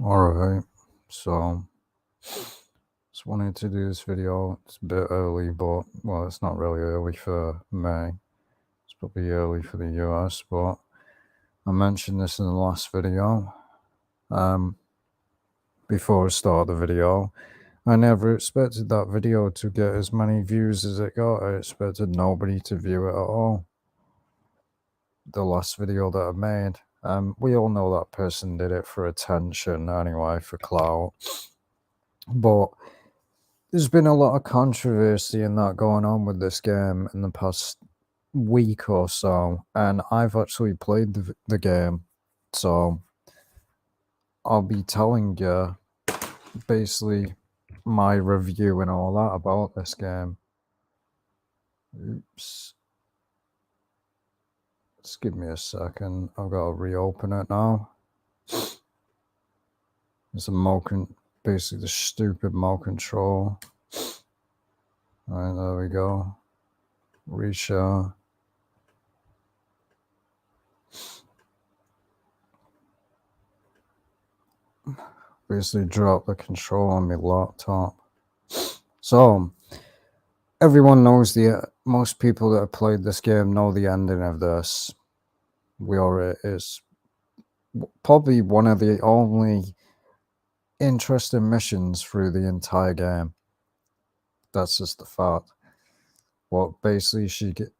Alright, so just wanted to do this video. It's a bit early, but well, it's not really early for May. It's probably early for the US, but I mentioned this in the last video. Before I start the video, I never expected that video to get as many views as it got. I expected nobody to view it at all. The last video that I made. We all know that person did it for attention anyway, for clout. But there's been a lot of controversy and that going on with this game in the past week or so, and I've actually played the game, so I'll be telling you basically my review and all that about this game. Oops. Just give me a second. I've got to reopen it now. It's a basically the stupid remote control. Alright, there we go. Reshare. Basically drop the control on my laptop. So, everyone knows most people that have played this game know the ending of this. It's probably one of the only interesting missions through the entire game. That's just the fact. Well, basically,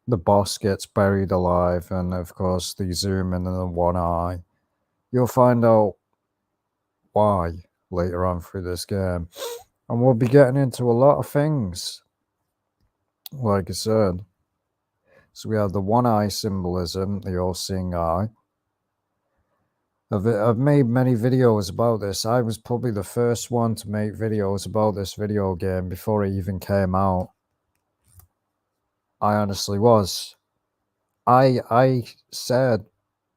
the boss gets buried alive, and of course, they zoom in on the one eye. You'll find out why later on through this game, and we'll be getting into a lot of things. Like I said, so we have the one eye symbolism, the all-seeing eye. I've made many videos about this. I was probably the first one to make videos about this video game before it even came out. I honestly was. I said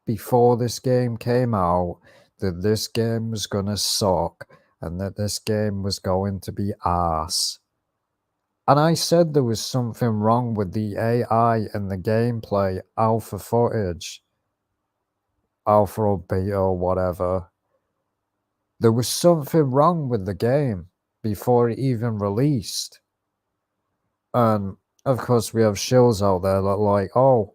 before this game came out that this game was gonna suck and that this game was going to be arse. And I said there was something wrong with the AI and the gameplay alpha footage. Alpha or beta or whatever. There was something wrong with the game before it even released. And of course we have shills out there that are like, oh,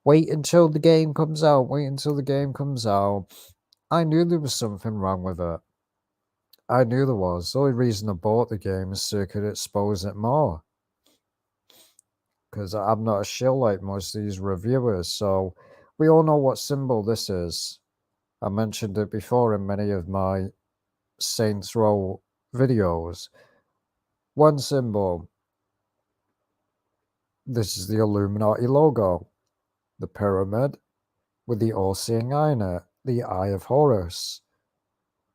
wait until the game comes out, wait until the game comes out. I knew there was something wrong with it. I knew there was. The only reason I bought the game is so I could expose it more. Because I'm not a shill like most of these reviewers, so we all know what symbol this is. I mentioned it before in many of my Saints Row videos. One symbol. This is the Illuminati logo. The pyramid with the all-seeing eye in it. The Eye of Horus.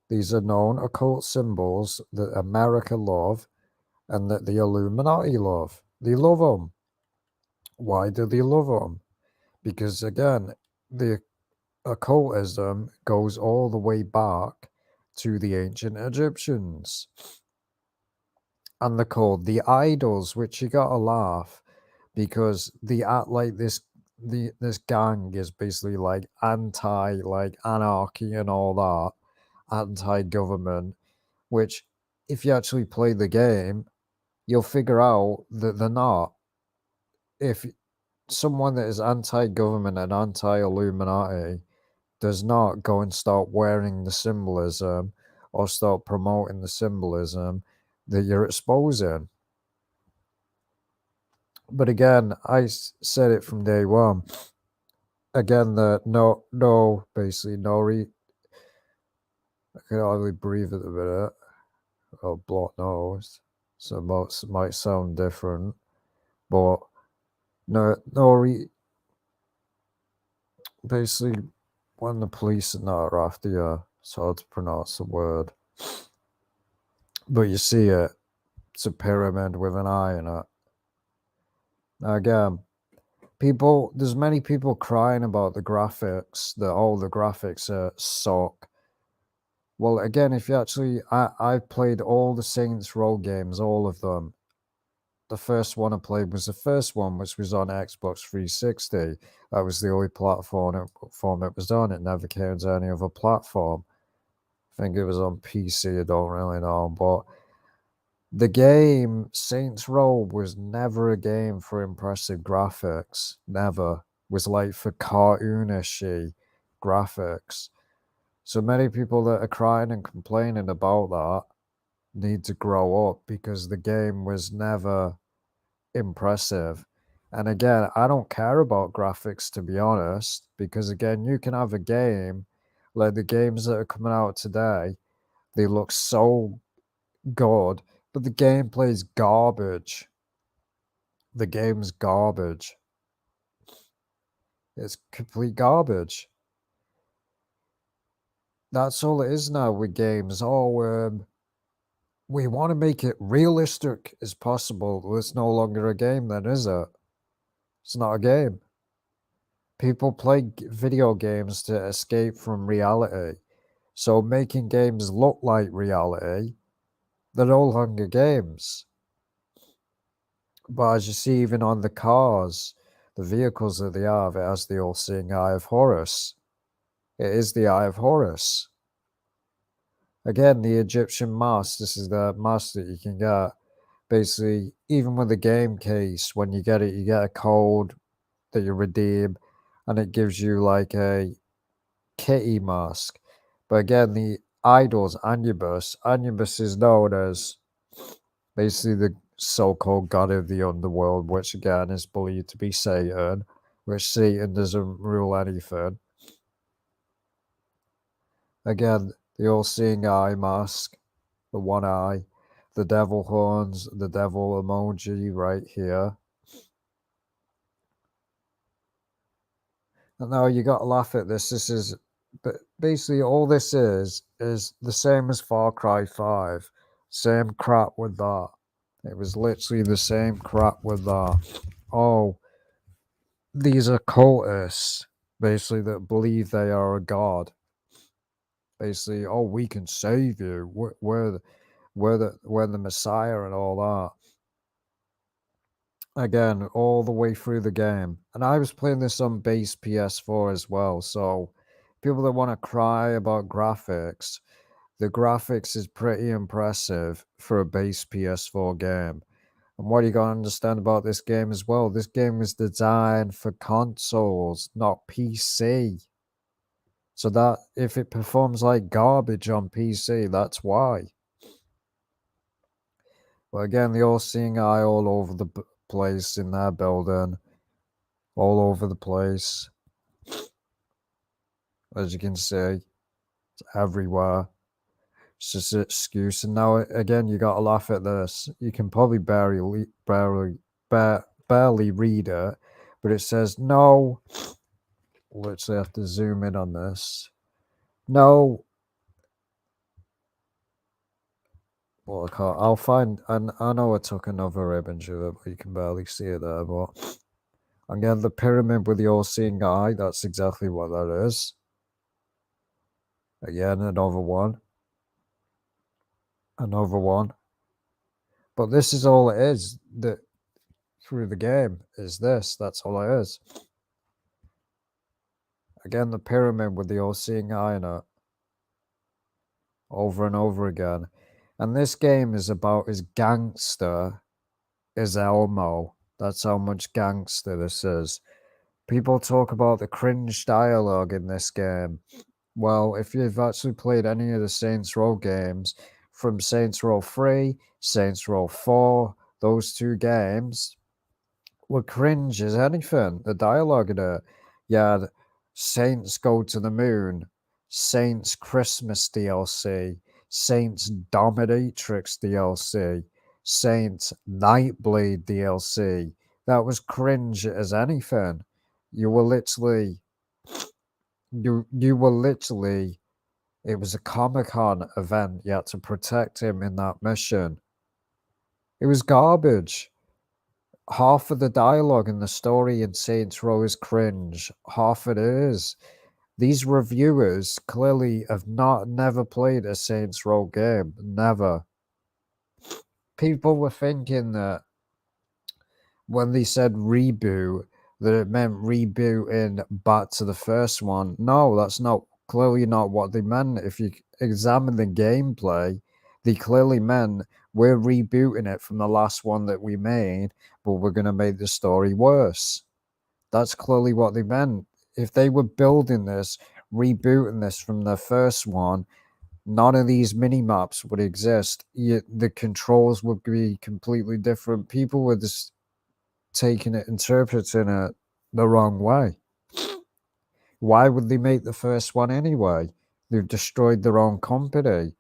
These are known occult symbols that America love and that the Illuminati love. They love them. Why do they love them? Because again, the occultism goes all the way back to the ancient Egyptians. And they're called the idols, which you gotta laugh because they act like this gang is basically like anarchy and all that, anti-government, which if you actually play the game, you'll figure out that they're not. If someone that is anti-government and anti-Illuminati does not go and start wearing the symbolism or start promoting the symbolism that you're exposing. But again, I said it from day one. Again, basically I can hardly breathe at the minute. Or blocked nose, so it might sound different, but basically when the police and that are after you, it's hard to pronounce the word. But you see it, it's a pyramid with an eye in it. Now again, there's many people crying about the graphics, that all the graphics suck. Well, again, if you actually, I played all the Saints Row games, all of them. The first one I played was the first one, which was on Xbox 360. That was the only platform it was on. It never came to any other platform. I think it was on PC, I don't really know, but the game Saints Row was never a game for impressive graphics. Never. It was like for cartoonishy graphics. So many people that are crying and complaining about that need to grow up because the game was never impressive. And again, I don't care about graphics to be honest, because again, you can have a game like the games that are coming out today, they look so good, but the gameplay is garbage. The game's garbage. It's complete garbage. That's all it is now with games. Oh, we want to make it realistic as possible. Well, it's no longer a game then, is it? It's not a game. People play video games to escape from reality. So making games look like reality, they're no longer games. But as you see, even on the cars, the vehicles that they have, it has the all-seeing eye of Horus. It is the eye of Horus. Again, the Egyptian mask, this is the mask that you can get. Basically, even with the game case, when you get it, you get a code that you redeem, and it gives you like a kitty mask. But again, the idols, Anubis is known as basically the so-called god of the underworld, which again is believed to be Satan, which Satan doesn't rule anything. Again, the all-seeing eye mask, the one eye, the devil horns, the devil emoji right here. And now you got to laugh at this. This is, but basically all this is the same as Far Cry 5. Same crap with that. It was literally the same crap with that. Oh, these are cultists, basically, that believe they are a god. Basically, oh, we can save you. We're the Messiah and all that. Again, all the way through the game. And I was playing this on base PS4 as well. So people that want to cry about graphics, the graphics is pretty impressive for a base PS4 game. And what you got to understand about this game as well, this game was designed for consoles, not PC. So that if it performs like garbage on PC, that's why. But again, the all-seeing eye all over the place in their building, all over the place. As you can see, it's everywhere. It's just an excuse. And now again, you got to laugh at this. You can probably barely read it, but it says no. Literally have to zoom in on this. No. Well, I can't. I'll find. I know I took another image of it, but you can barely see it there. But again, the pyramid with the all-seeing eye. That's exactly what that is. Again, another one. Another one. But this is all it is. That through the game is this. That's all it is. Again, the pyramid with the all-seeing eye in it. Over and over again. And this game is about as gangster as Elmo. That's how much gangster this is. People talk about the cringe dialogue in this game. Well, if you've actually played any of the Saints Row games, from Saints Row 3, Saints Row 4, those two games were cringe as anything. The dialogue in it. You had Saints Go to the Moon, Saints Christmas DLC, Saints Dominatrix DLC, Saints Nightblade DLC. That was cringe as anything. You were literally, you were literally, it was a Comic-Con event. You had to protect him in that mission. It was garbage. Half of the dialogue in the story in Saints Row is cringe. Half it is. These reviewers clearly have never played a Saints Row game. Never. People were thinking that when they said reboot, that it meant rebooting back to the first one. No, that's not clearly not what they meant. If you examine the gameplay, they clearly meant we're rebooting it from the last one that we made, but we're going to make the story worse. That's clearly what they meant. If they were building this, rebooting this from the first one, none of these mini maps would exist. The controls would be completely different. People were just taking it, interpreting it the wrong way. Why would they make the first one anyway? They've destroyed their own company.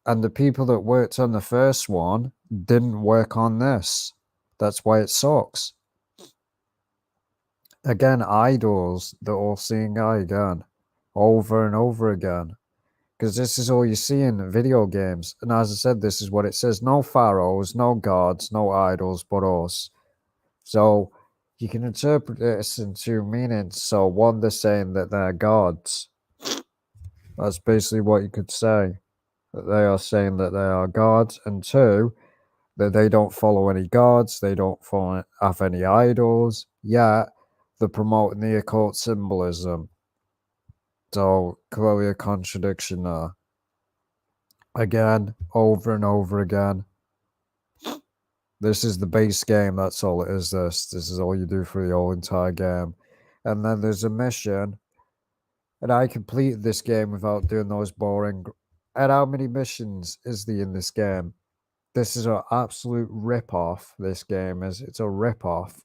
And the people that worked on the first one didn't work on this. That's why it sucks. Again, idols, the all-seeing eye again, over and over again. Because this is all you see in video games. And as I said, this is what it says. No pharaohs, no gods, no idols, but us. So you can interpret this in two meanings. So one, they're saying that they're gods. That's basically what you could say. That they are saying that they are gods. And two, that they don't follow any gods. They don't have any idols. Yet they're promoting the occult symbolism. So clearly a contradiction there. Again, over and over again. This is the base game, that's all it is. This is all you do for the whole entire game. And then there's a mission, and I completed this game without doing those boring. And how many missions is there in this game? This is an absolute rip-off, this game is. It's a rip-off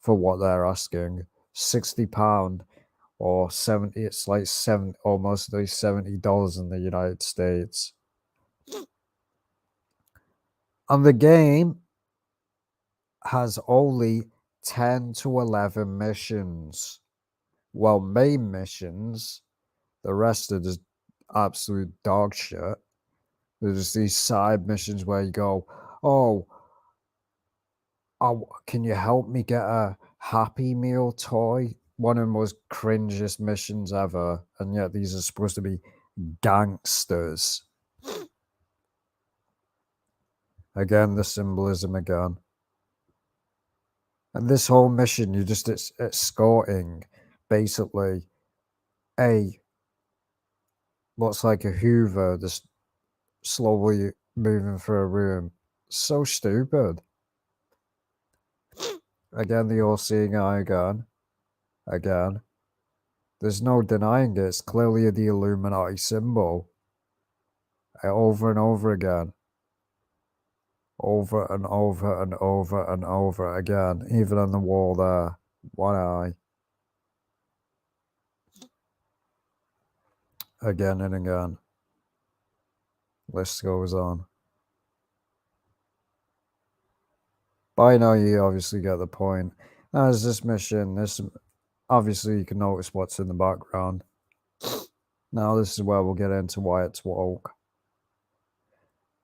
for what they're asking. £60 or 70, it's like almost $70 in the United States. And the game has only 10 to 11 missions. Well, main missions, the rest are just absolute dog shit. There's just these side missions where you go, oh, can you help me get a Happy Meal toy? One of the most cringiest missions ever, and yet these are supposed to be gangsters. Again, the symbolism again. And this whole mission, you're just escorting basically looks like a Hoover just slowly moving through a room. So stupid. Again, the all-seeing eye again. There's no denying it. It's clearly the Illuminati symbol. Over and over again. Over and over and over and over again. Even on the wall there. One eye. Again and again. List goes on. By now you obviously get the point. As this mission, obviously you can notice what's in the background. Now this is where we'll get into why it's woke.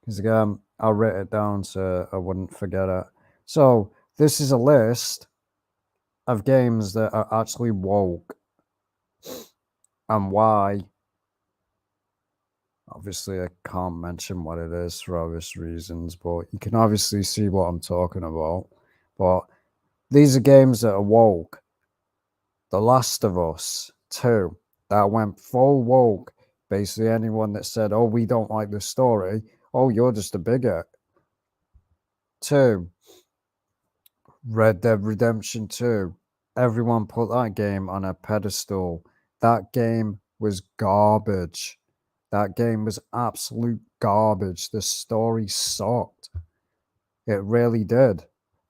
Because again, I wrote it down so I wouldn't forget it. So this is a list of games that are actually woke. And why. Obviously, I can't mention what it is for obvious reasons, but you can obviously see what I'm talking about. But these are games that are woke. The Last of Us 2, that went full woke. Basically, anyone that said, oh, we don't like the story, oh, you're just a bigot. 2, Red Dead Redemption 2. Everyone put that game on a pedestal. That game was garbage. That game was absolute garbage. The story sucked. It really did.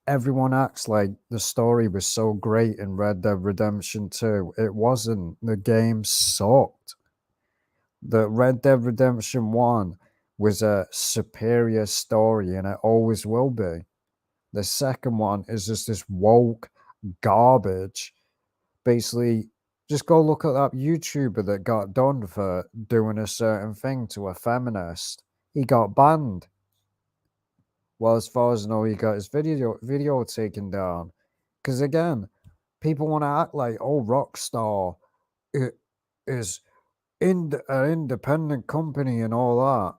Everyone acts like the story was so great in Red Dead Redemption 2. It wasn't. The game sucked. The Red Dead Redemption 1 was a superior story, and it always will be. The second one is just this woke garbage. Basically, just go look at that YouTuber that got done for doing a certain thing to a feminist. He got banned. Well, as far as I know, he got his video taken down. Because again, people want to act like, oh, Rockstar is an independent company and all that.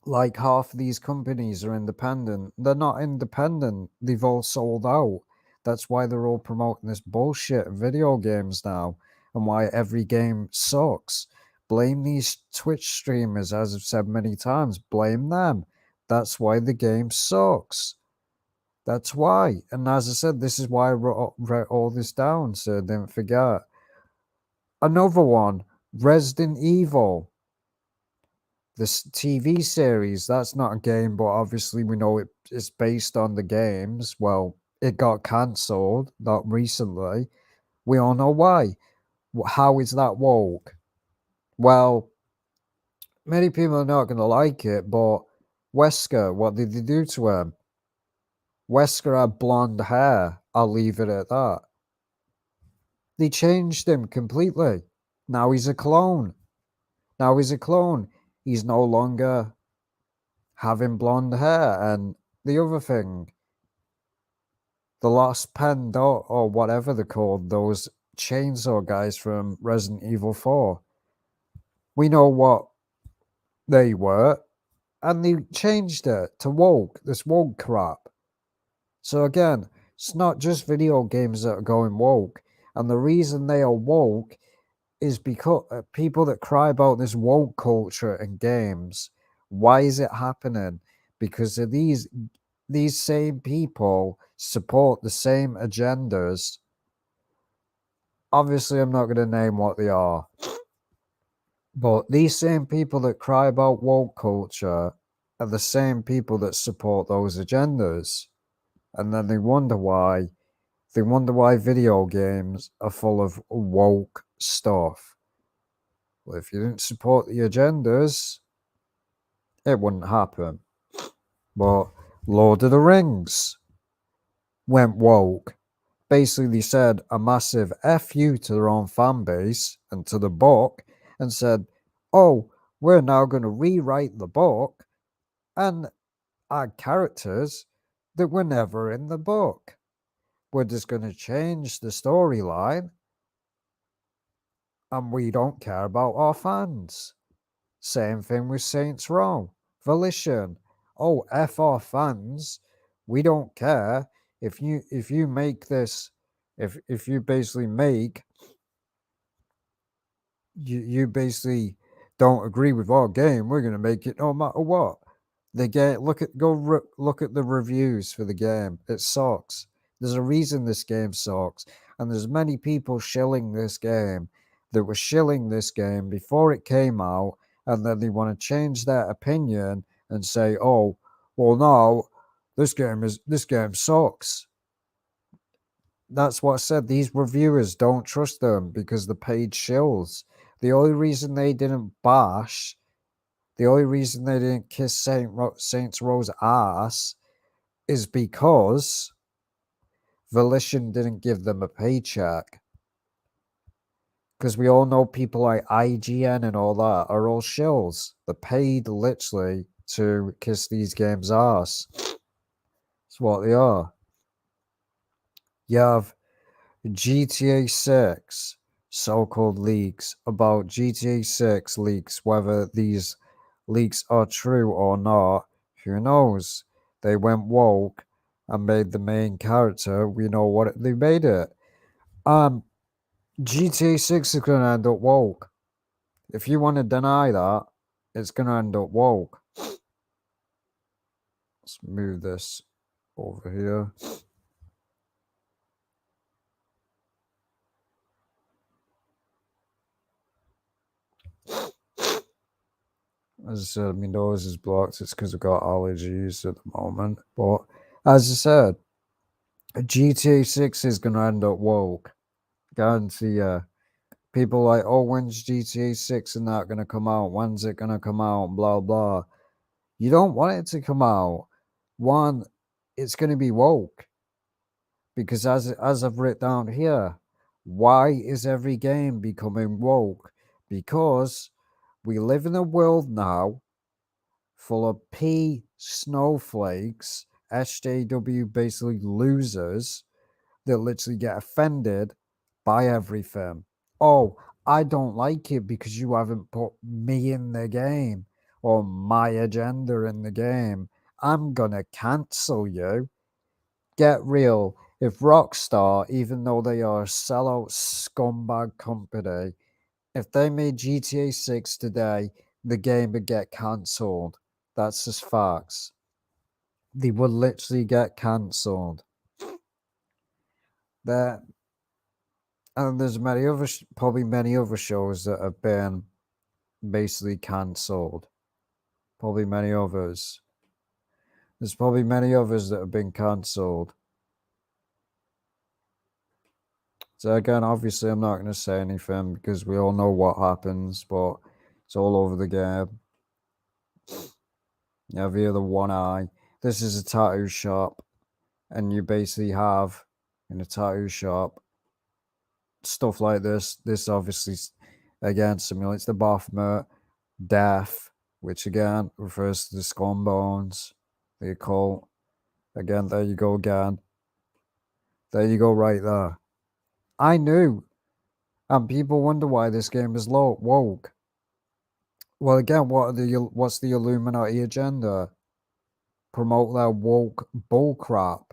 Like half of these companies are independent. They're not independent. They've all sold out. That's why they're all promoting this bullshit video games now. and why every game sucks. Blame these Twitch streamers, as I've said many times. Blame them. That's why the game sucks. That's why. And as I said, this is why I wrote all this down so I didn't forget. Another one, Resident Evil. This TV series, that's not a game, but obviously we know it's based on the games. Well, it got cancelled, not recently. We all know why. How is that woke? Well, many people are not going to like it, but Wesker, what did they do to him? Wesker had blonde hair. I'll leave it at that. They changed him completely. Now he's a clone. He's no longer having blonde hair. And the other thing, the Lost Pen, or whatever they're called, those chainsaw guys from Resident Evil 4. We know what they were, and they changed it to woke, this woke crap. So again, it's not just video games that are going woke. And the reason they are woke is because people that cry about this woke culture in games, why is it happening? Because of these same people support the same agendas. Obviously, I'm not going to name what they are. But these same people that cry about woke culture are the same people that support those agendas. And then they wonder why video games are full of woke stuff. Well, if you didn't support the agendas, it wouldn't happen. But Lord of the Rings went woke. Basically, they said a massive F you to their own fan base and to the book and said, oh, we're now going to rewrite the book and add characters that were never in the book. We're just going to change the storyline and we don't care about our fans. Same thing with Saints Row. Volition. Oh, F our fans. We don't care if you make this, if you basically make, you basically don't agree with our game, we're going to make it no matter what. The game, look at the reviews for the game. It sucks. There's a reason this game sucks, and there's many people shilling this game that were shilling this game before it came out, and then they want to change their opinion and say, "Oh, well, no, this game sucks." That's what I said. These reviewers don't trust them because the paid shills. The only reason they didn't bash, the only reason they didn't kiss Saints Row's ass is because Volition didn't give them a paycheck. Because we all know people like IGN and all that are all shills. They're paid literally to kiss these games' ass. That's what they are. You have GTA 6 so-called leaks about GTA 6 leaks, whether these leaks are true or not, who knows? They went woke and made the main character, we know what they made it. GTA 6 is going to end up woke. If you want to deny that, it's going to end up woke. Let's move this over here. As I said, my nose is blocked. It's because I've got allergies at the moment. But as I said, GTA 6 is going to end up woke. Guarantee ya. People like, oh, when's GTA 6 and that going to come out? When's it going to come out? Blah, blah. You don't want it to come out. One, it's going to be woke. Because as I've written down here, why is every game becoming woke? Because we live in a world now full of P snowflakes, SJW basically losers that literally get offended by everything. Oh, I don't like it because you haven't put me in the game or my agenda in the game. I'm gonna cancel you. Get real. If Rockstar, even though they are a sellout scumbag company, if they made GTA 6 today, the game would get cancelled. That's just facts. They would literally get cancelled. There, and there's many other, probably many other shows that have been basically cancelled. Probably many others. There's probably many others that have been cancelled. So again, obviously, I'm not going to say anything because we all know what happens, but it's all over the game. You have here the one eye. This is a tattoo shop, and you basically have in a tattoo shop stuff like this. This obviously, again, simulates the Baphomet, death, which again refers to the skull and bones, the occult. Again, there you go again. There you go, right there. I knew, and people wonder why this game is woke. Well, again, what's the Illuminati agenda? Promote their woke bullcrap.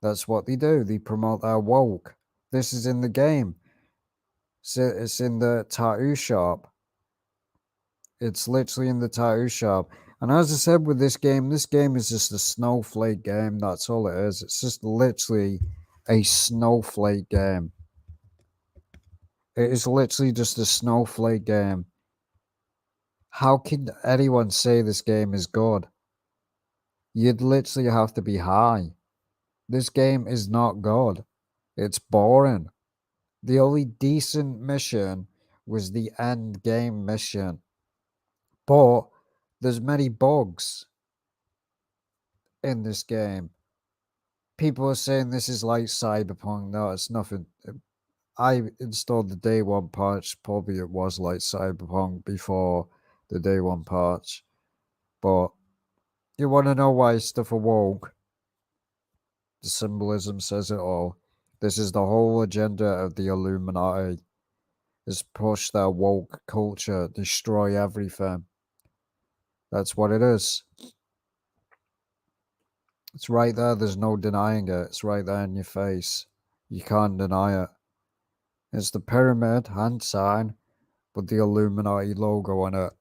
That's what they do. They promote their woke. This is in the game. So it's in the tattoo shop. It's literally in the tattoo shop. And as I said with this game is just a snowflake game. That's all it is. It's just literally a snowflake game. It is literally just a snowflake game. How can anyone say this game is good? You'd literally have to be high. This game is not good. It's boring. The only decent mission was the end game mission. But there's many bugs in this game. People are saying this is like Cyberpunk. No, it's nothing. I installed the day one patch. Probably it was like Cyberpunk before the day one patch. But you want to know why stuff awoke? The symbolism says it all. This is the whole agenda of the Illuminati. Is push their woke culture, destroy everything. That's what it is. It's right there. There's no denying it. It's right there in your face. You can't deny it. It's the pyramid hand sign with the Illuminati logo on it.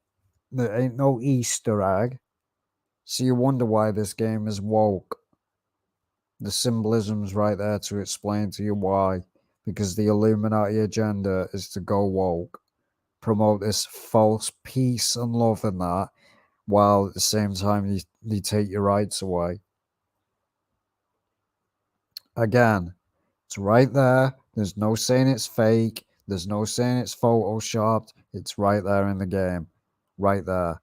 There ain't no Easter egg. So you wonder why this game is woke. The symbolism's right there to explain to you why. Because the Illuminati agenda is to go woke. Promote this false peace and love and that, while at the same time you take your rights away. Again, it's right there. There's no saying it's fake. There's no saying it's photoshopped. It's right there in the game. Right there.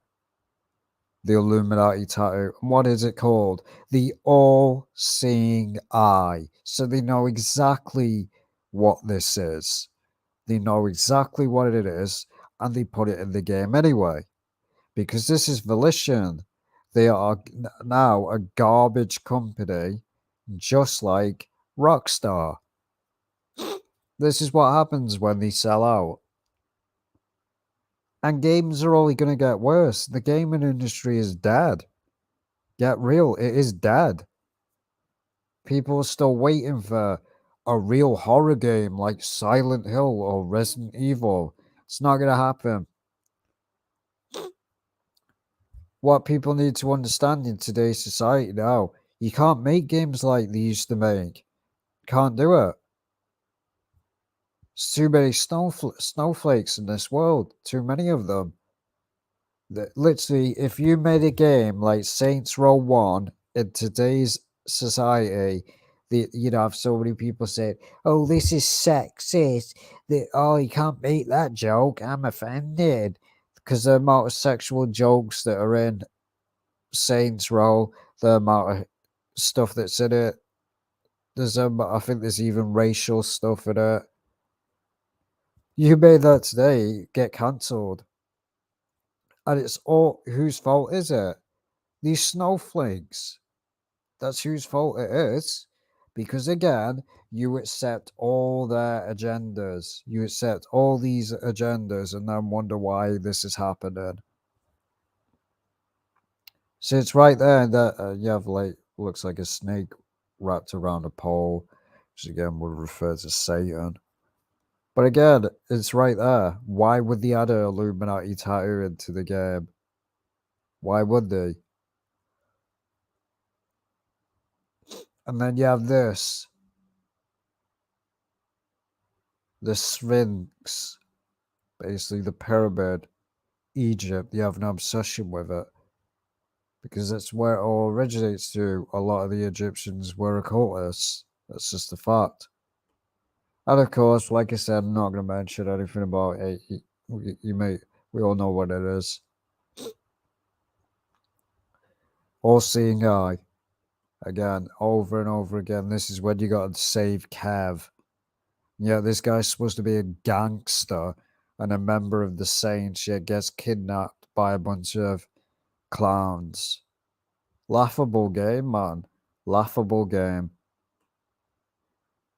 The Illuminati tattoo. And what is it called? The all-seeing eye. So they know exactly what this is. They know exactly what it is, and they put it in the game anyway. Because this is Volition. They are now a garbage company, just like Rockstar. This is what happens when they sell out. And games are only going to get worse. The gaming industry is dead. Get real, it is dead. People are still waiting for a real horror game like Silent Hill or Resident Evil. It's not going to happen. What people need to understand in today's society now, you can't make games like they used to make. Can't do it. There's too many snowflakes in this world. Too many of them. Literally, if you made a game like Saints Row 1 in today's society, you'd have so many people saying, "Oh, this is sexist. Oh, you can't make that joke. I'm offended." Because the amount of sexual jokes that are in Saints Row, the amount of stuff that's in it. I think there's even racial stuff in it. You made that today, get cancelled. And it's all, whose fault is it? These snowflakes. That's whose fault it is. Because again, you accept all their agendas. You accept all these agendas and then wonder why this is happening. So it's right there that you have like, looks like a snake wrapped around a pole, which again would refer to Satan. But again, it's right there. Why would they add an Illuminati tattoo into the game? Why would they? And then you have this. The Sphinx. Basically the pyramid. Egypt. You have an obsession with it. Because that's where it all originates to. A lot of the Egyptians were occultists. That's just a fact. And of course, like I said, I'm not going to mention anything about it. We all know what it is. All-seeing eye. Again, over and over again. This is when you got to save Kev. Yeah, this guy's supposed to be a gangster and a member of the Saints, yet gets kidnapped by a bunch of clowns. Laughable game, man. Laughable game.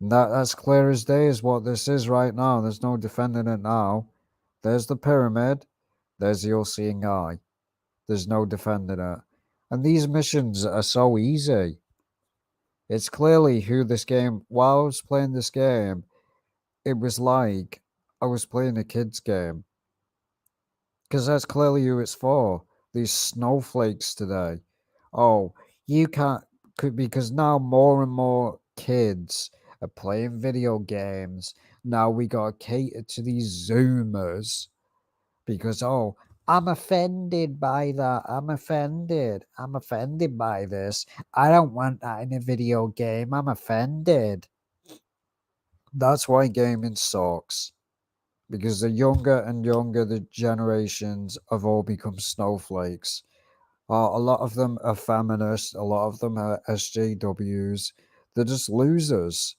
And that's clear as day is what this is right now. There's no defending it now. There's the pyramid. There's the all-seeing eye. There's no defending it. And these missions are so easy. It's clearly who this game... While I was playing this game, it was like I was playing a kid's game. Because that's clearly who it's for. These snowflakes today. Oh, you can't... Because now more and more kids are playing video games. Now we gotta cater to these Zoomers. Because, oh, I'm offended by that. I'm offended. I'm offended by this. I don't want that in a video game. I'm offended. That's why gaming sucks. Because the younger and younger the generations have all become snowflakes. A lot of them are feminists. A lot of them are SJWs. They're just losers.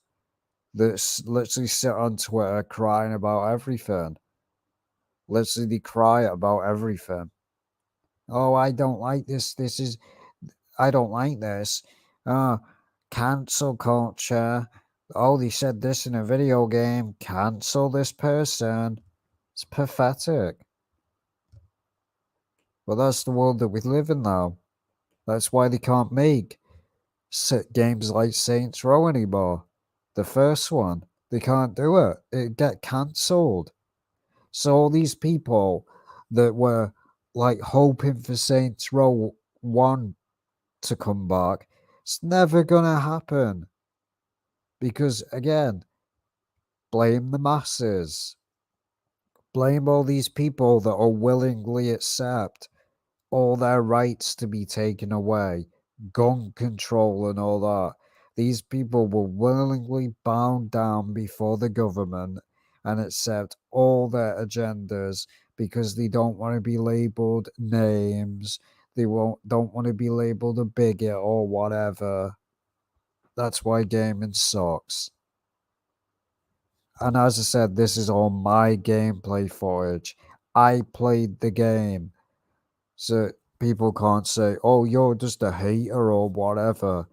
They literally sit on Twitter crying about everything. Literally, they cry about everything. Oh, I don't like this. I don't like this. Cancel culture. Oh, they said this in a video game. Cancel this person. It's pathetic. But that's the world that we live in now. That's why they can't make games like Saints Row anymore. The first one. They can't do it. It get cancelled. So all these people that were like hoping for Saints Row 1 to come back, it's never gonna happen. Because again, blame the masses. Blame all these people that will willingly accept all their rights to be taken away, gun control and all that. These people will willingly bow down before the government and accept all their agendas because they don't want to be labeled names. They don't want to be labeled a bigot or whatever. That's why gaming sucks. And as I said, this is all my gameplay footage. I played the game. So people can't say, oh, you're just a hater or whatever.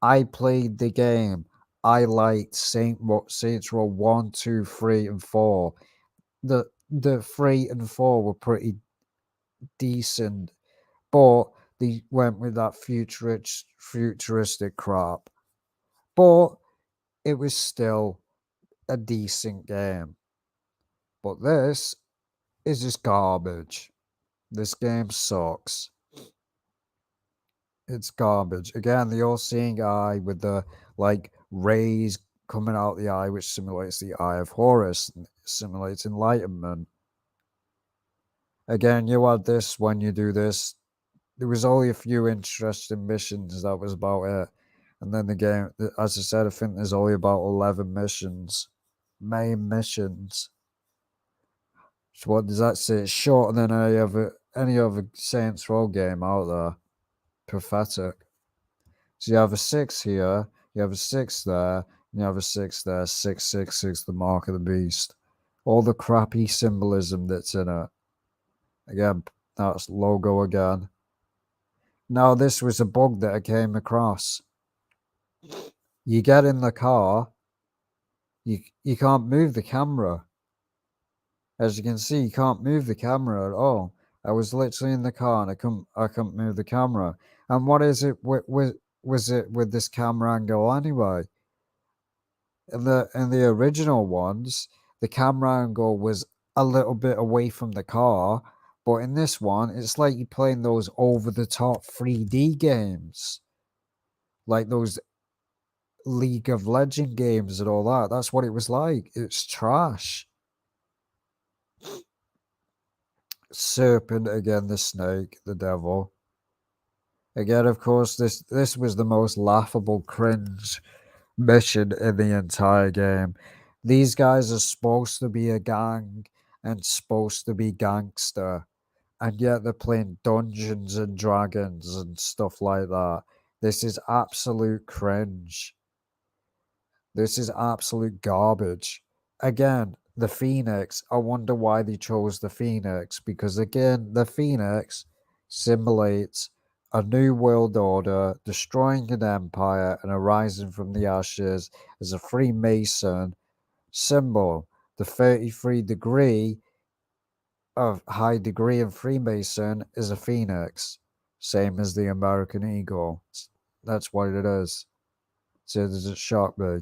I played the game. I liked Saints Row 1, 2, 3, and 4. The 3 and 4 were pretty decent, but they went with that futuristic crap. But it was still a decent game. But this is just garbage. This game sucks. It's garbage. Again, the all-seeing eye with the like rays coming out the eye, which simulates the Eye of Horus, simulates enlightenment. Again, you had this when you do this. There was only a few interesting missions. That was about it. And then the game, as I said, I think there's only about 11 missions, main missions. So what does that say? It's shorter than any other Saints Row game out there. Pathetic. So you have a 6 here, you have a 6 there, and you have a 6 there. 666, the mark of the beast. All the crappy symbolism that's in it. Again, that's logo again. Now, this was a bug that I came across. You get in the car, you can't move the camera. As you can see, you can't move the camera at all. I was literally in the car and I couldn't move the camera. And what is it with was it with this camera angle anyway? In the original ones, the camera angle was a little bit away from the car, but in this one, it's like you're playing those over the top 3D games, like those League of Legend games and all that. That's what it was like. It's trash. Serpent again, the snake, the devil. Again, of course, this was the most laughable cringe mission in the entire game. These guys are supposed to be a gang and supposed to be gangster, and yet they're playing Dungeons and Dragons and stuff like that. This is absolute cringe. This is absolute garbage. Again, the Phoenix, I wonder why they chose the Phoenix, because again, the Phoenix simulates a new world order, destroying an empire and arising from the ashes as a Freemason symbol. The 33 degree of high degree in Freemason is a Phoenix, same as the American Eagle. That's what it is. So does it shock me?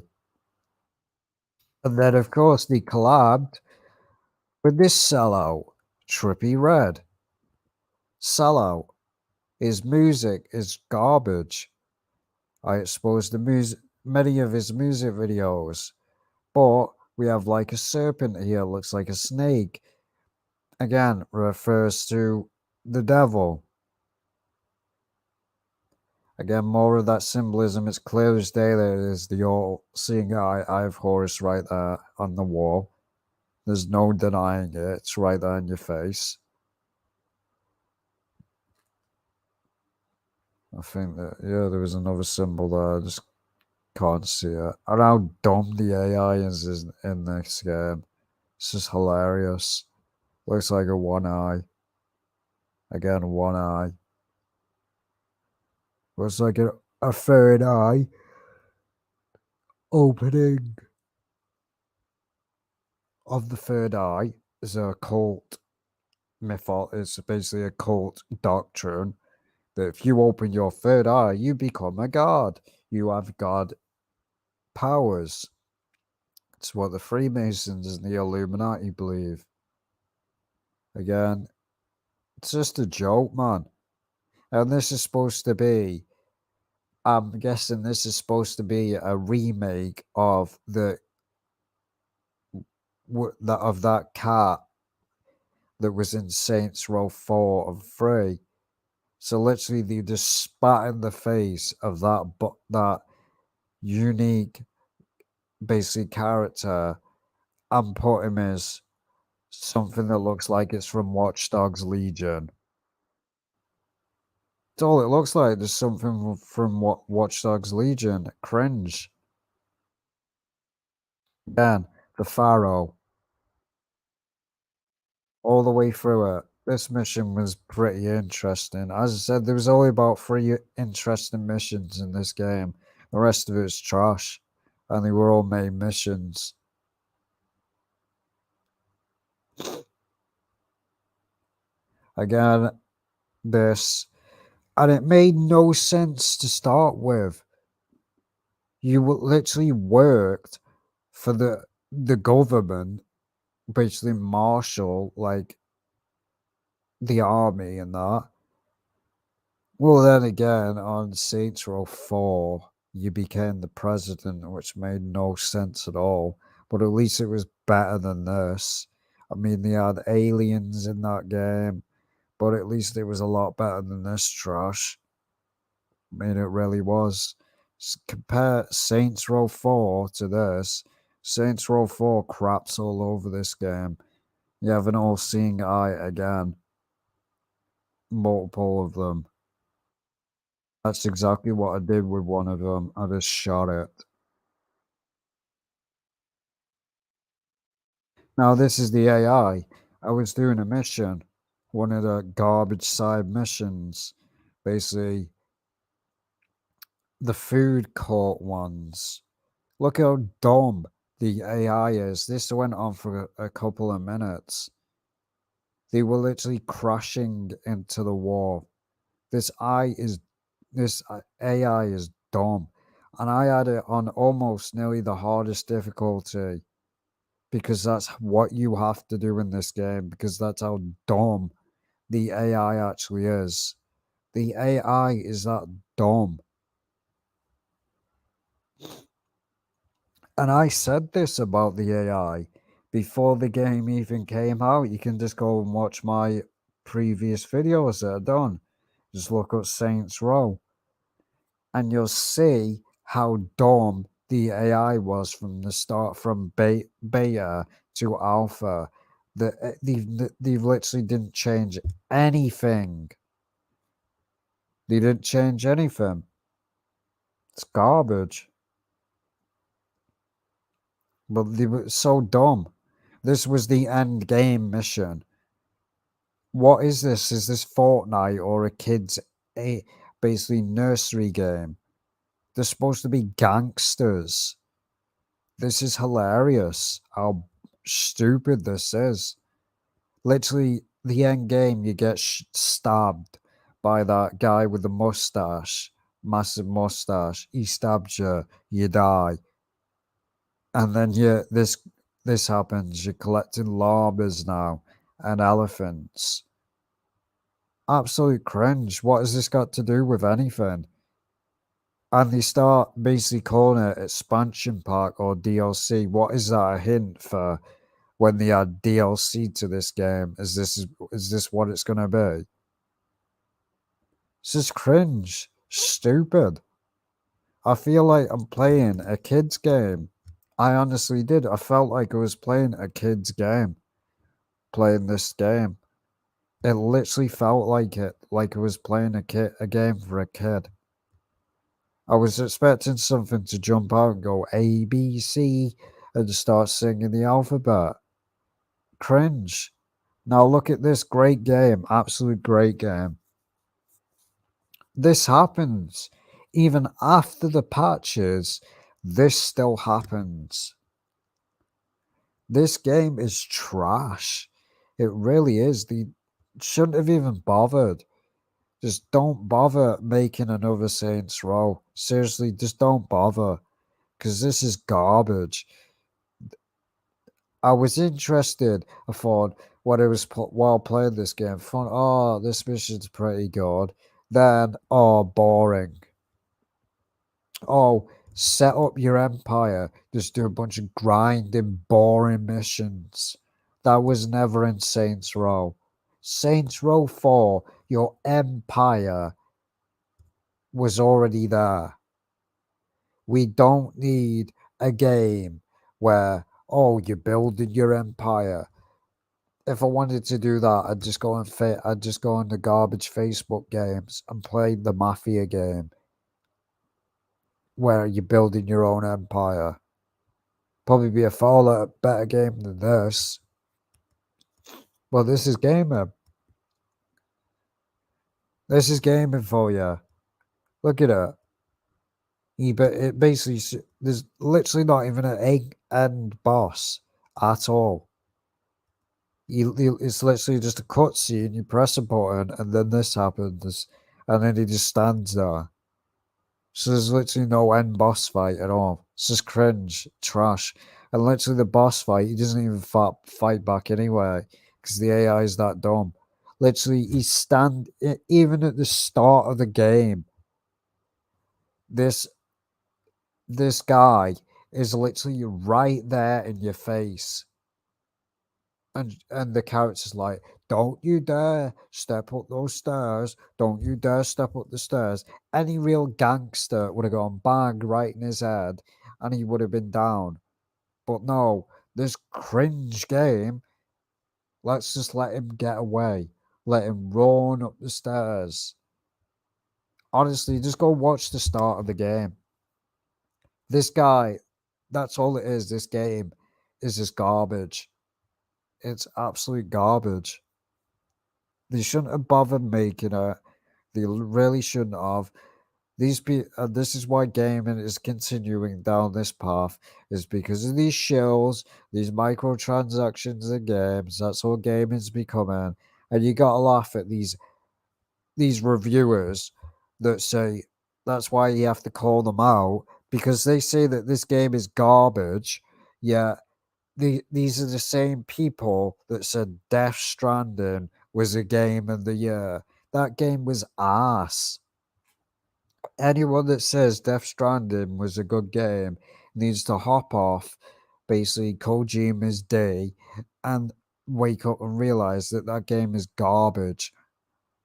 And then, of course, they collabed with this sellout, Trippy Red. Sellout. His music is garbage. I expose many of his music videos, but we have like a serpent here, looks like a snake. Again, refers to the devil. Again, more of that symbolism. It's clear as day that it is the all-seeing eye of Horus right there on the wall. There's no denying it. It's right there in your face. I think that, yeah, there was another symbol there. I just can't see it. And how dumb the AI is in this game. It's just hilarious. Looks like a one eye. Again, one eye. Looks like a third eye opening of the third eye is a cult mythos. It's basically a cult doctrine that if you open your third eye, you become a god. You have god powers. It's what the Freemasons and the Illuminati believe. Again, it's just a joke, man. And this is supposed to be, I'm guessing this is supposed to be a remake of that cat that was in Saints Row 4 and 3. So literally they just spat in the face of that unique basic character and put him as something that looks like it's from Watch Dogs Legion. That's all it looks like. There's something from Watch Dogs Legion. Cringe. Again, the Pharaoh. All the way through it. This mission was pretty interesting. As I said, there was only about 3 interesting missions in this game. The rest of it was trash. And they were all main missions. Again, this. And it made no sense to start with. You literally worked for the government, basically marshal, like, the army and that. Well, then again, on Saints Row 4, you became the president, which made no sense at all. But at least it was better than this. I mean, they had aliens in that game, but at least it was a lot better than this trash. I mean, it really was. Compare Saints Row 4 to this. Saints Row 4 craps all over this game. You have an all-seeing eye again. Multiple of them. That's exactly what I did with one of them. I just shot it. Now, this is the AI. I was doing a mission, one of the garbage side missions. Basically, the food court ones. Look how dumb the AI is. This went on for a couple of minutes. They were literally crashing into the wall. This eye is This AI is dumb. And I had it on almost nearly the hardest difficulty because that's what you have to do in this game because that's how dumb the AI actually is. The AI is that dumb. And I said this about the AI before the game even came out. You can just go and watch my previous videos that are done. Just look up Saints Row and you'll see how dumb the AI was from the start, from beta to alpha. They've literally didn't change anything. They didn't change anything. It's garbage. But they were so dumb. This was the end game mission. What is this? Is this Fortnite or a kid's basically nursery game? They're supposed to be gangsters. This is hilarious. How stupid this is. Literally, the end game, you get stabbed by that guy with the mustache, massive mustache. He stabs you, you die. And then this happens. You're collecting llamas now and elephants. Absolute cringe. What has this got to do with anything? And they start basically calling it expansion pack or DLC. What is that a hint for when they add DLC to this game? Is this what it's gonna be? This is cringe. Stupid. I feel like I'm playing a kid's game. I honestly did. I felt like I was playing a kid's game. Playing this game. It literally felt like it, like I was playing a game for a kid. I was expecting something to jump out and go A, B, C, and start singing the alphabet. Cringe. Now look at this great game, absolute great game. This happens. Even after the patches, this still happens. This game is trash. It really is. They shouldn't have even bothered. Just don't bother making another Saints Row. Seriously, just don't bother. Because this is garbage. I was interested, I thought, when I was while playing this game, thought, oh, this mission's pretty good. Then, oh, boring. Oh, set up your empire. Just do a bunch of grinding, boring missions. That was never in Saints Row. Saints Row 4, your empire was already there. We don't need a game where, oh, you're building your empire. If I wanted to do that, I'd just go on the garbage Facebook games and play the Mafia game where you're building your own empire. Probably be a far better game than this. Well, this is gaming. This is gaming for you. Look at it. It basically, there's literally not even an end boss at all. It's literally just a cutscene. You press a button, and then this happens, and then he just stands there. So there's literally no end boss fight at all. It's just cringe, trash, and literally the boss fight, he doesn't even fight back anyway because the AI is that dumb. Literally, even at the start of the game. This this guy is literally right there in your face. And the character's like, don't you dare step up those stairs. Don't you dare step up the stairs. Any real gangster would have gone bang right in his head and he would have been down. But no, this cringe game, let's just let him get away. Let him run up the stairs. Honestly, just go watch the start of the game. This guy, that's all it is. This game is just garbage. It's absolute garbage. They shouldn't have bothered making it. They really shouldn't have. This is why gaming is continuing down this path, is because of these shills, these microtransactions in games. That's all gaming's becoming. And you gotta laugh at these reviewers that say that's why you have to call them out, because they say that this game is garbage. Yeah, these are the same people that said Death Stranding was a game of the year. That game was ass. Anyone that says Death Stranding was a good game needs to hop off basically Kojima's day and wake up and realize that that game is garbage.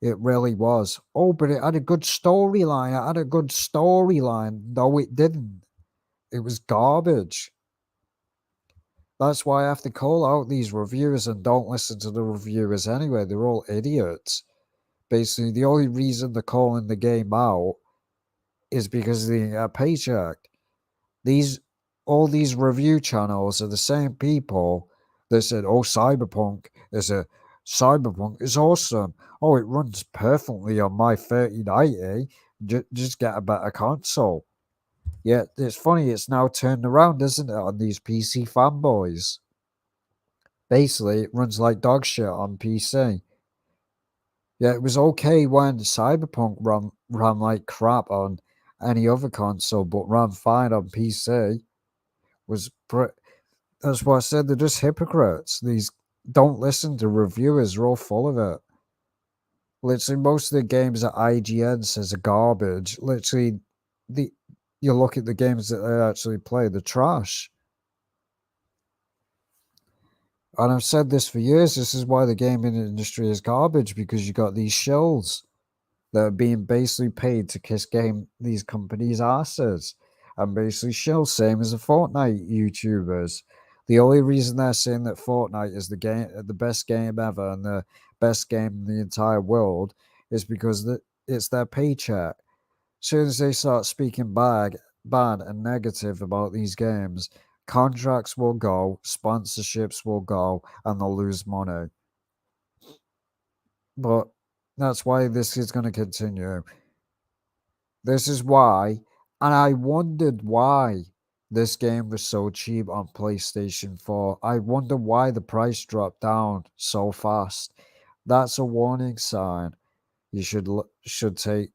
It really was. Oh, but it had a good storyline. It had a good storyline. No, it didn't. It was garbage. That's why I have to call out these reviewers and don't listen to the reviewers anyway. They're all idiots. Basically, the only reason they're calling the game out is because they get a paycheck. All these review channels are the same people that said, "Oh, Cyberpunk is awesome. Oh, it runs perfectly on my 3090. Just get a better console." Yeah, it's funny. It's now turned around, isn't it, on these PC fanboys? Basically, it runs like dog shit on PC. Yeah, it was okay when Cyberpunk ran like crap on any other console, but ran fine on PC. Was That's why I said they're just hypocrites. These don't listen to reviewers; they're all full of it. Literally, most of the games that IGN says are garbage. Literally, the you look at the games that they actually play, they're trash. And I've said this for years. This is why the gaming industry is garbage, because you got these shells that are being basically paid to kiss these companies' asses and basically shill, same as the Fortnite YouTubers. The only reason they're saying that Fortnite is the best game ever and the best game in the entire world is because it's their paycheck. As soon as they start speaking bad and negative about these games, contracts will go, sponsorships will go, and they'll lose money. But that's why this is going to continue. This is why, and I wondered why this game was so cheap on PlayStation 4. I wonder why the price dropped down so fast. That's a warning sign you should take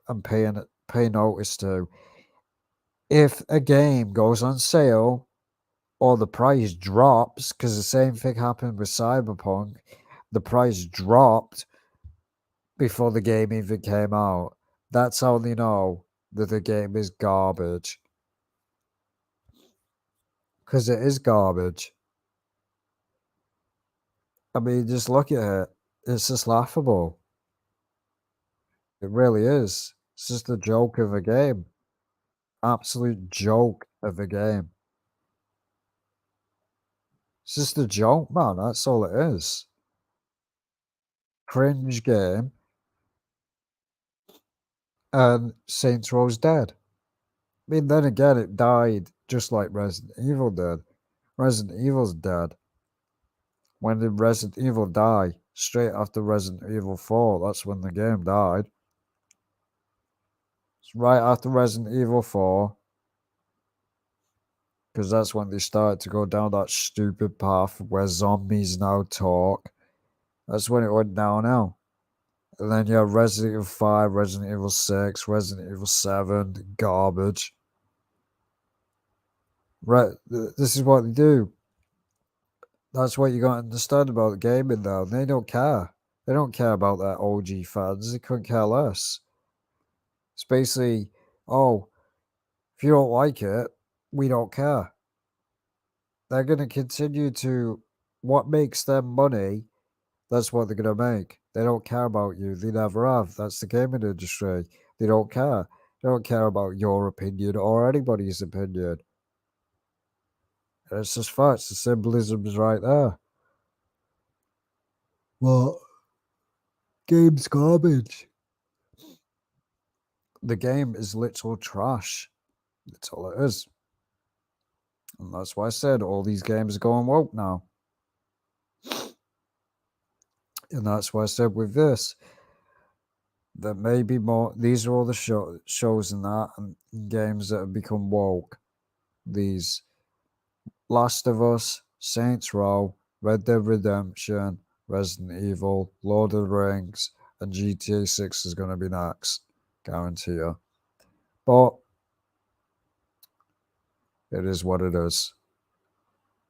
and pay notice to. If a game goes on sale or the price drops, because the same thing happened with Cyberpunk, the price dropped before the game even came out. That's how they know that the game is garbage. Because it is garbage. I mean, just look at it. It's just laughable. It really is. It's just a joke of a game. Absolute joke of a game. It's just a joke, man. That's all it is. Cringe game. And Saints Row's dead. I mean, then again, it died just like Resident Evil did. Resident Evil's dead. When did Resident Evil die? Straight after Resident Evil 4. That's when the game died. It's right after Resident Evil 4. Because that's when they started to go down that stupid path where zombies now talk. That's when it went downhill. And then you have Resident Evil 5, Resident Evil 6, Resident Evil 7, garbage. Right, this is what they do. That's what you got to understand about gaming though. They don't care. They don't care about their OG fans. They couldn't care less. It's basically, oh, if you don't like it, we don't care. They're going to continue to, what makes them money, that's what they're going to make. They don't care about you. They never have. That's the gaming industry. They don't care. They don't care about your opinion or anybody's opinion. And it's just facts. The symbolism is right there. Well, game's garbage. The game is literal trash. That's all it is. And that's why I said all these games are going woke now. And that's why I said with this, that maybe more, these are all the shows and that, and games that have become woke. These Last of Us, Saints Row, Red Dead Redemption, Resident Evil, Lord of the Rings, and GTA 6 is going to be next. guarantee you. But it is what it is.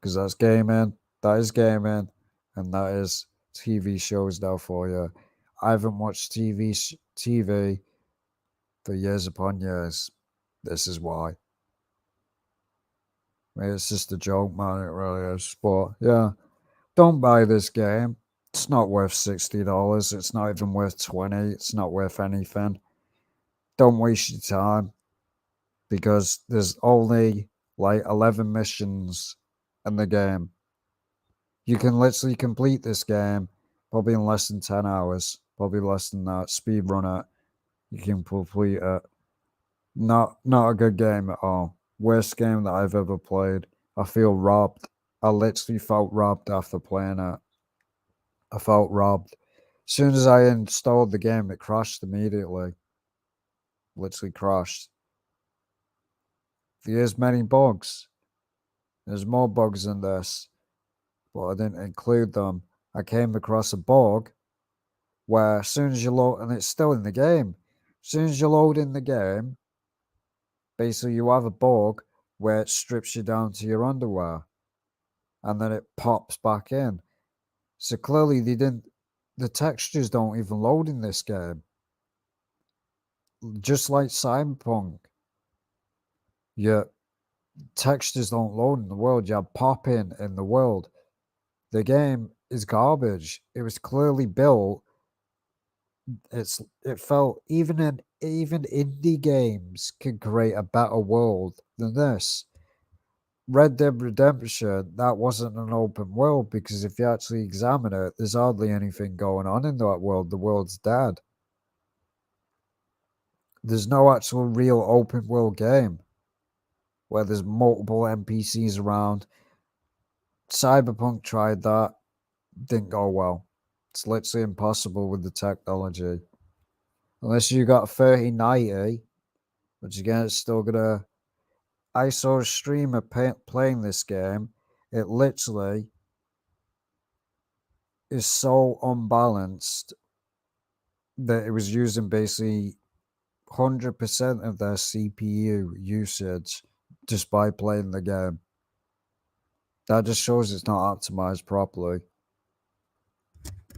Because that's gaming, that is gaming, and that is TV shows now for you. I haven't watched TV for years upon years. This is why. I mean, it's just a joke, man. It really is. But yeah, don't buy this game. It's not worth $60. It's not even worth 20. It's not worth anything. Don't waste your time because there's only like 11 missions in the game. You can literally complete this game probably in less than 10 hours, probably less than that. Speed run it. You can complete it. Not a good game at all. Worst game that I've ever played. I feel robbed. I literally felt robbed after playing it. I felt robbed. As soon as I installed the game, it crashed immediately. Literally crashed. There's many bugs. There's more bugs than this, but I didn't include them. I came across a bug where as soon as you load, and it's still in the game, as soon as you load in the game, basically you have a bug where it strips you down to your underwear and then it pops back in. So clearly the textures don't even load in this game. Just like Cyberpunk, your textures don't load in the world, you have pop in the world. The game is garbage. It was clearly built. It felt even indie games can create a better world than this. Red Dead Redemption, that wasn't an open world because if you actually examine it, there's hardly anything going on in that world. The world's dead. There's no actual real open world game where there's multiple NPCs around. Cyberpunk tried that, didn't go well. It's literally impossible with the technology. Unless you got 3090, which again, it's still gonna. I saw a streamer playing this game. It literally is so unbalanced that it was using basically 100% of their CPU usage just by playing the game. That just shows it's not optimized properly.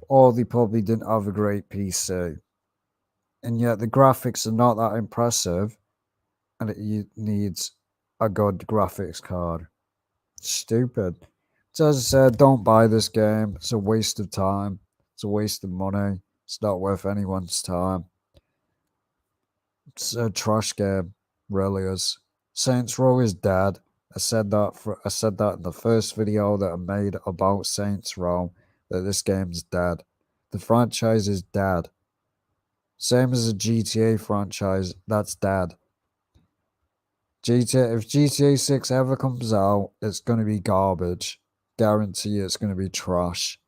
Or they probably didn't have a great PC. And yet the graphics are not that impressive, and it needs a good graphics card. Stupid. So as I said, don't buy this game. It's a waste of time. It's a waste of money. It's not worth anyone's time. It's a trash game, really is. Saints Row is dead. I said that in the first video that I made about Saints Row, that this game's dead. The franchise is dead. Same as the GTA franchise, that's dead. If GTA 6 ever comes out, it's gonna be garbage. Guarantee it's gonna be trash.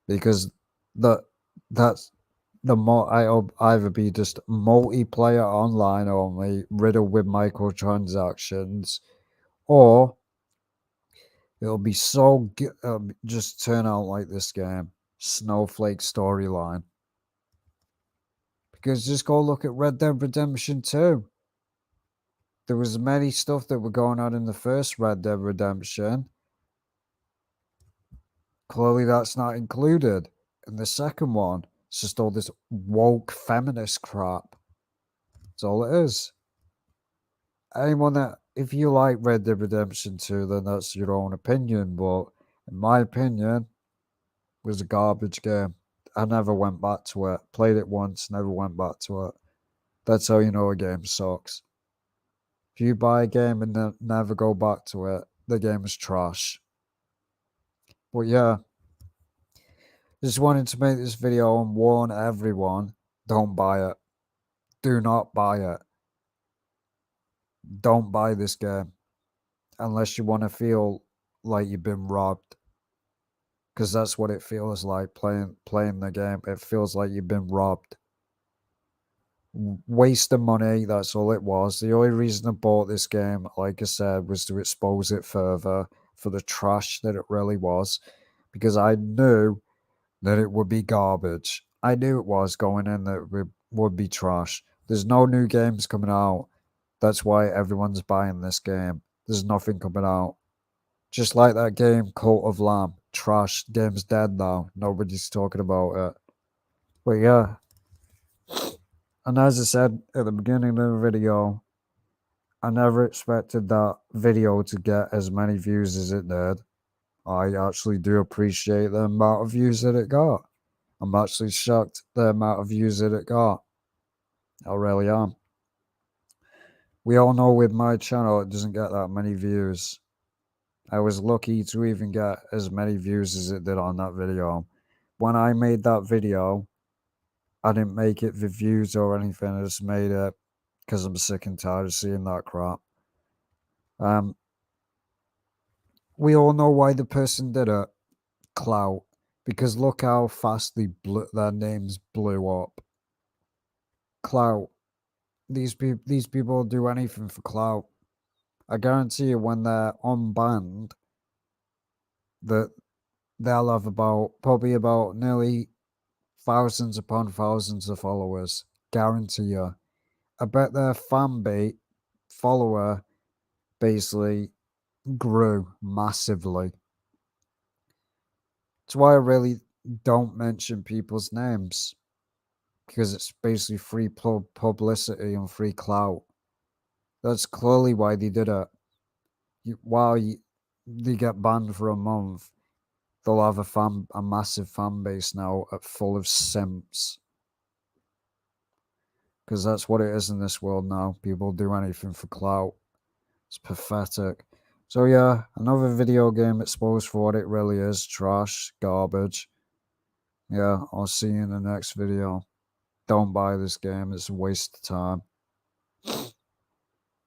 Because that's I'll either be just multiplayer online only, riddled with microtransactions, or it'll be so just turn out like this game, Snowflake storyline. Because just go look at Red Dead Redemption 2. There was many stuff that were going on in the first Red Dead Redemption. Clearly, that's not included in the second one. It's just all this woke feminist crap. That's all it is. Anyone that, if you like Red Dead Redemption 2, then that's your own opinion. But in my opinion, it was a garbage game. I never went back to it. Played it once, never went back to it. That's how you know a game sucks. If you buy a game and then never go back to it, the game is trash. But yeah, just wanted to make this video and warn everyone, don't buy it. Do not buy it. Don't buy this game unless you want to feel like you've been robbed. Because that's what it feels like playing the game. It feels like you've been robbed. Waste of money, that's all it was. The only reason I bought this game, like I said, was to expose it further for the trash that it really was. Because I knew that it would be garbage. I knew it was going in that it would be trash. There's no new games coming out. That's why everyone's buying this game. There's nothing coming out. Just like that game, Cult of Lamb. Trash. Game's dead now. Nobody's talking about it. But yeah. And as I said at the beginning of the video, I never expected that video to get as many views as it did. I actually do appreciate the amount of views that it got. I'm actually shocked the amount of views that it got. I really am. We all know with my channel it doesn't get that many views. I was lucky to even get as many views as it did on that video. When I made that video, I didn't make it for views or anything. I just made it because I'm sick and tired of seeing that crap. We all know why the person did it. Clout. Because look how fast their names blew up. Clout. These people will do anything for clout. I guarantee you when they're unbanned that they'll have probably about nearly thousands upon thousands of followers. Guarantee you. I bet their follower basically grew massively. That's why I really don't mention people's names. Because it's basically free publicity and free clout. That's clearly why they did it. While they get banned for a month, they'll have a massive fan base now full of simps. Because that's what it is in this world now. People do anything for clout. It's pathetic. So yeah, another video game exposed for what it really is. Trash, garbage. Yeah, I'll see you in the next video. Don't buy this game. It's a waste of time.